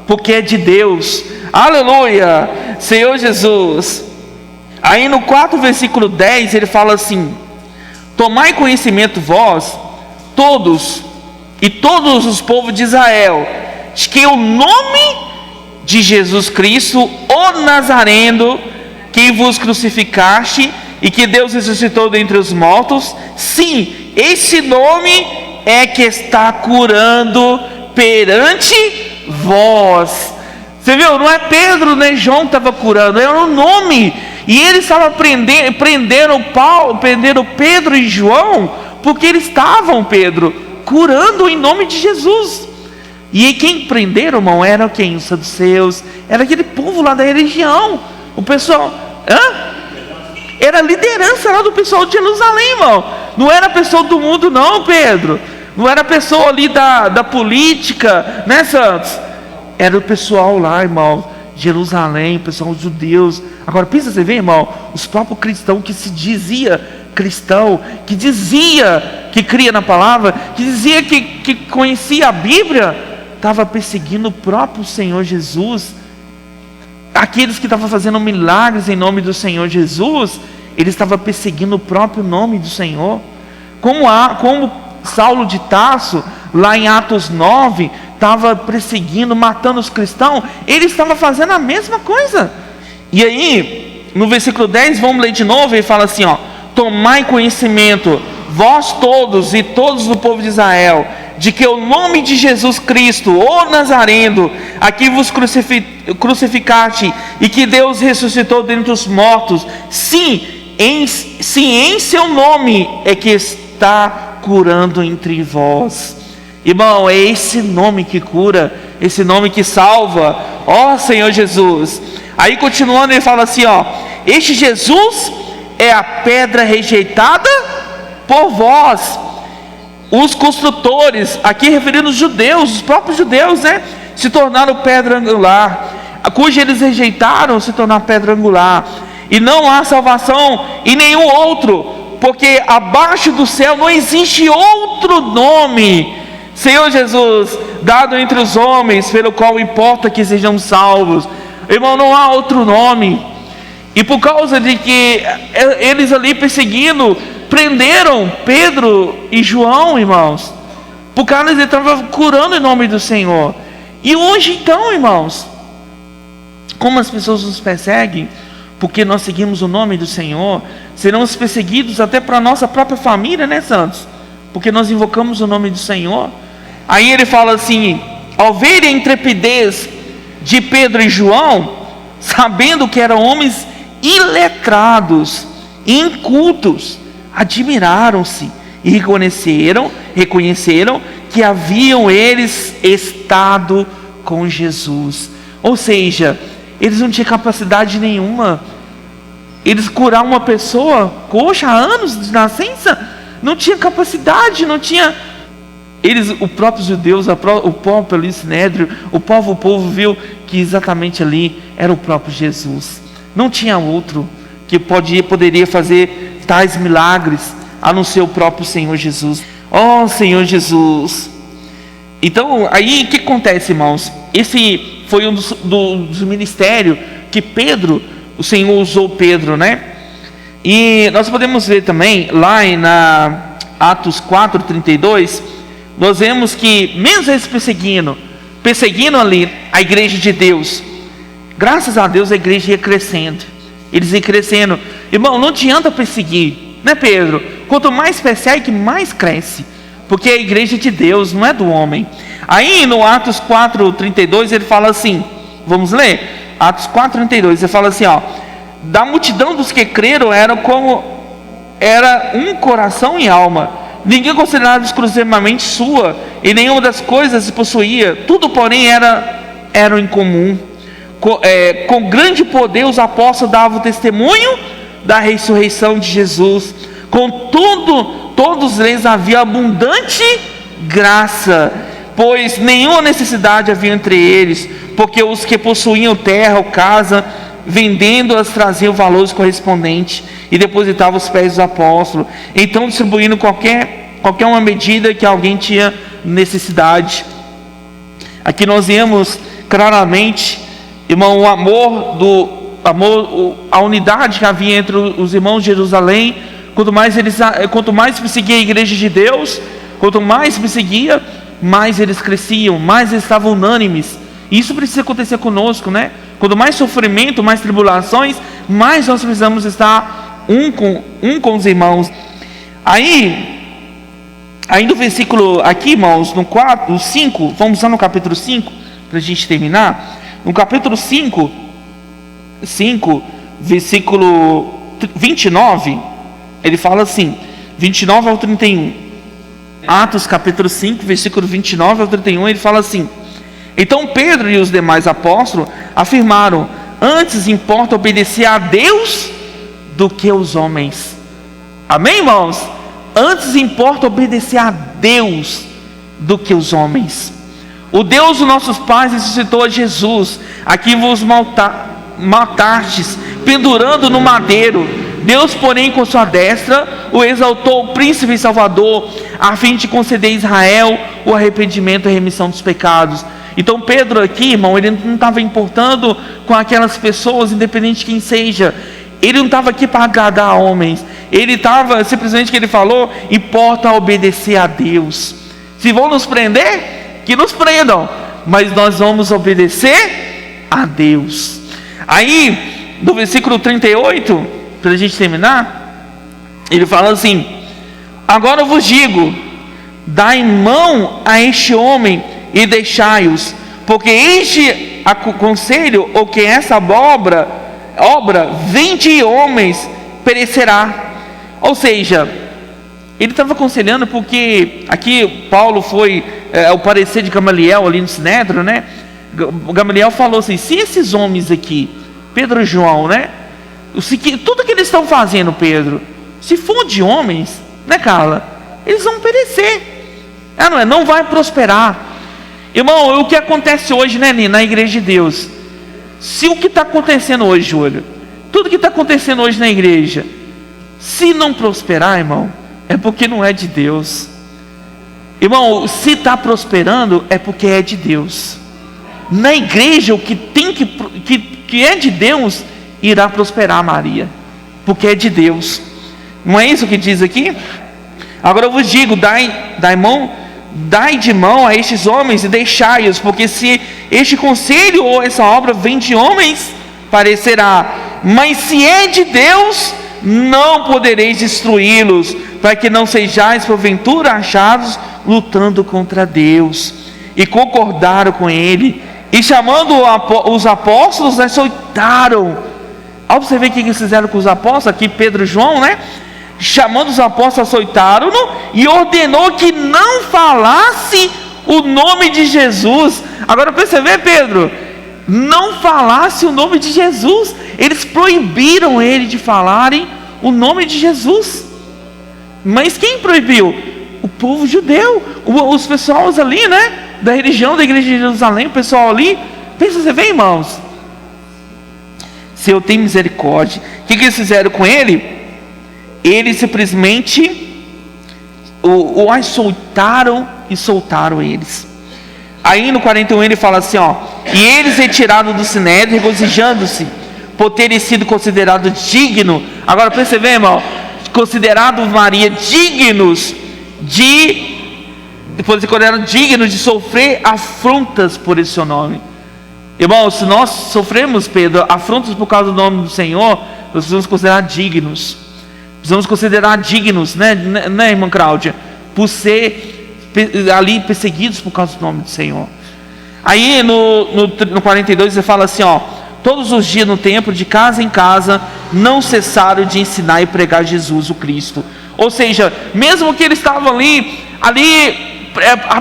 Porque é de Deus. Aleluia, Senhor Jesus. Aí no 4 versículo 10 ele fala assim: tomai conhecimento vós todos e todos os povos de Israel, de que o nome de Jesus Cristo, o Nazareno, que vos crucificaste e que Deus ressuscitou dentre os mortos, sim, esse nome é que está curando perante vós. Você viu? Não é Pedro nem João que estava curando, era o nome. E eles estavam prenderam Pedro e João, porque eles estavam, Pedro, curando em nome de Jesus. E quem prenderam, irmão, era quem? Os saduceus, era aquele povo lá da religião, o pessoal, era a liderança lá do pessoal de Jerusalém, irmão. Não era pessoa do mundo não, Pedro. Não era pessoa ali da política, né, santos? Era o pessoal lá, irmão, Jerusalém, o pessoal judeus. Agora pensa, você vê, irmão, os próprios cristãos que se dizia cristão, que dizia que cria na palavra, que dizia que conhecia a Bíblia, estava perseguindo o próprio Senhor Jesus. Aqueles que estavam fazendo milagres em nome do Senhor Jesus, eles estavam perseguindo o próprio nome do Senhor. Como Saulo de Tarso, lá em Atos 9, estava perseguindo, matando os cristãos, ele estava fazendo a mesma coisa. E aí, no versículo 10, vamos ler de novo, ele fala assim, tomai conhecimento, vós todos e todos do povo de Israel, de que o nome de Jesus Cristo, o Nazareno, a quem vos crucificaste, e que Deus ressuscitou dentre os mortos, sim, em seu nome é que está curando entre vós. Irmão, é esse nome que cura, esse nome que salva, ó Senhor Jesus. Aí continuando ele fala assim, este Jesus é a pedra rejeitada por vós, os construtores, aqui referindo os judeus, os próprios judeus, né, se tornaram pedra angular, cuja eles rejeitaram, se tornar pedra angular, e não há salvação em nenhum outro, porque abaixo do céu não existe outro nome, Senhor Jesus, dado entre os homens, pelo qual importa que sejam salvos. Irmão, não há outro nome. E por causa de que eles ali perseguindo, prenderam Pedro e João, irmãos, por causa eles estavam curando em nome do Senhor. E hoje então, irmãos, como as pessoas nos perseguem, porque nós seguimos o nome do Senhor, seremos perseguidos até para a nossa própria família, né, santos? Porque nós invocamos o nome do Senhor. Aí ele fala assim, ao verem a intrepidez de Pedro e João, sabendo que eram homens iletrados, incultos, admiraram-se e reconheceram que haviam eles estado com Jesus. Ou seja, eles não tinham capacidade nenhuma. Eles curar uma pessoa coxa há anos de nascença, não tinha capacidade, não tinha. Eles, os próprios judeus, o próprio ali Sinédrio, o povo viu que exatamente ali era o próprio Jesus. Não tinha outro que poderia fazer tais milagres a não ser o próprio Senhor Jesus. Oh Senhor Jesus. Então aí o que acontece, irmãos? Esse foi um dos ministérios que Pedro, o Senhor usou Pedro, né? E nós podemos ver também lá em Atos 4:32, nós vemos que mesmo eles perseguindo ali a igreja de Deus, graças a Deus a igreja ia crescendo, eles iam crescendo. Irmão, não adianta perseguir, né, Pedro? Quanto mais persegue, mais cresce, porque a igreja é de Deus, não é do homem. Aí no Atos 4:32 ele fala assim, vamos ler? Atos 4:32, ele fala assim, da multidão dos que creram era um coração e alma, ninguém considerava exclusivamente sua, e nenhuma das coisas se possuía, tudo porém era em comum. Com grande poder os apóstolos davam testemunho da ressurreição de Jesus. Contudo, todos eles havia abundante graça, pois nenhuma necessidade havia entre eles, porque os que possuíam terra ou casa, vendendo-as, traziam valores correspondentes e depositavam os pés dos apóstolos, então distribuindo qualquer uma medida que alguém tinha necessidade. Aqui nós vemos claramente, irmão, a unidade que havia entre os irmãos de Jerusalém. Quanto mais perseguia a igreja de Deus, quanto mais perseguia, mais eles cresciam, mais eles estavam unânimes. E isso precisa acontecer conosco, né? Quanto mais sofrimento, mais tribulações, mais nós precisamos estar um com os irmãos. Aí no versículo aqui, irmãos, no 5, vamos lá no capítulo 5, para a gente terminar. No capítulo 5, versículo 29, ele fala assim, 29 ao 31. Atos capítulo 5, versículo 29 ao 31, ele fala assim: então Pedro e os demais apóstolos afirmaram: antes importa obedecer a Deus do que aos homens. Amém, irmãos? Antes importa obedecer a Deus do que os homens. O Deus dos nossos pais ressuscitou a Jesus, a quem vos matastes, pendurando no madeiro. Deus, porém, com sua destra, o exaltou príncipe e salvador, a fim de conceder a Israel o arrependimento e a remissão dos pecados. Então Pedro aqui, irmão, ele não estava importando com aquelas pessoas, independente de quem seja. Ele não estava aqui para agradar a homens. Ele estava, simplesmente que ele falou, importa obedecer a Deus. Se vão nos prender, que nos prendam, mas nós vamos obedecer a Deus. Aí, no versículo 38, para a gente terminar, ele fala assim: agora eu vos digo, dai mão a este homem e deixai-os, porque este aconselho, ou que essa obra vem de homens, perecerá. Ou seja, ele estava aconselhando, porque aqui Paulo foi o parecer de Gamaliel ali no Sinédrio, né? Gamaliel falou assim: se esses homens aqui, Pedro e João, né? Tudo que eles estão fazendo, Pedro, se for de homens, né, Carla? Eles vão perecer. Não vai prosperar. Irmão, o que acontece hoje, né, na igreja de Deus? Se o que está acontecendo hoje, Júlio, tudo que está acontecendo hoje na igreja, se não prosperar, irmão, é porque não é de Deus. Irmão, se está prosperando, é porque é de Deus. Na igreja, o que tem que é de Deus, irá prosperar, Maria, porque é de Deus. Não é isso que diz aqui? Agora eu vos digo, dai de mão a estes homens e deixai-os, porque se este conselho ou essa obra vem de homens, parecerá, mas se é de Deus, não podereis destruí-los, para que não sejais porventura achados lutando contra Deus. E concordaram com ele, e chamando os apóstolos, açoitaram. Olha para você ver o que eles fizeram com os apóstolos, aqui Pedro e João, né? Chamando os apóstolos, açoitaram-no e ordenou que não falasse o nome de Jesus. Agora percebe, Pedro? Não falasse o nome de Jesus. Eles proibiram ele de falarem o nome de Jesus. Mas quem proibiu? O povo judeu, os pessoal ali, né? Da religião da igreja de Jerusalém, o pessoal ali. Pensa, você vê, irmãos? Se eu tenho misericórdia. O que eles fizeram com ele? Eles simplesmente o açoitaram e soltaram eles. Aí no 41 ele fala assim, ó: e eles retiraram do sinédrio, regozijando-se por terem sido considerados dignos. Agora percebe, irmão, considerados, Maria, dignos de sofrer afrontas por esse seu nome. Irmão, se nós sofremos, Pedro, afrontas por causa do nome do Senhor, nós precisamos considerar dignos. Precisamos considerar dignos, né, irmã Cláudia? Por ser ali perseguidos por causa do nome do Senhor. Aí no 42 ele fala assim, ó: todos os dias no templo, de casa em casa, não cessaram de ensinar e pregar Jesus o Cristo. Ou seja, mesmo que eles estavam ali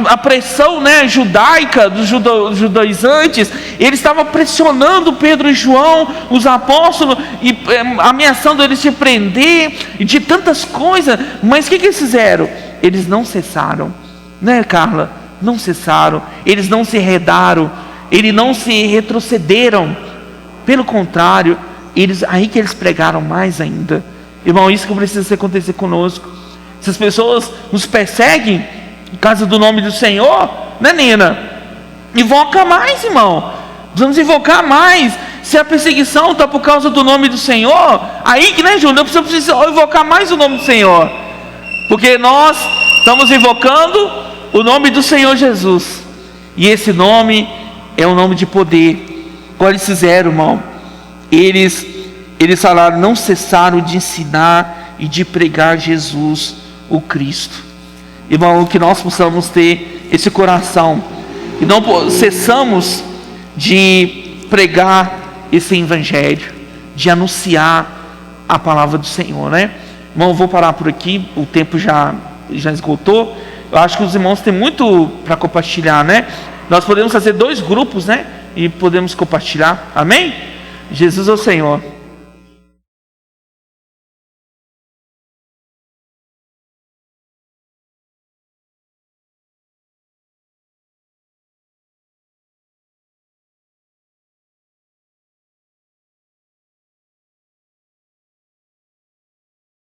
a pressão, né, judaica dos judaizantes, eles estavam pressionando Pedro e João, os apóstolos, e ameaçando eles de prender, e de tantas coisas. Mas o que eles fizeram? Eles não cessaram, né, Carla? Não cessaram, eles não se redaram, eles não se retrocederam. Pelo contrário, aí que eles pregaram mais ainda. Irmão, isso que precisa acontecer conosco. Se as pessoas nos perseguem por causa do nome do Senhor, né, Nina? Invoca mais, irmão. Precisamos invocar mais. Se a perseguição está por causa do nome do Senhor, aí que, né, Júlio? Eu preciso invocar mais o nome do Senhor, porque nós estamos invocando o nome do Senhor Jesus, e esse nome é um nome de poder. Olha, eles fizeram, irmão. Eles falaram, não cessaram de ensinar e de pregar Jesus, o Cristo. Irmão, que nós possamos ter esse coração e não cessamos de pregar esse evangelho, de anunciar a palavra do Senhor, né? Irmão, eu vou parar por aqui, o tempo já esgotou. Eu acho que os irmãos têm muito para compartilhar, né? Nós podemos fazer 2 grupos, né? E podemos compartilhar, amém? Jesus é o Senhor.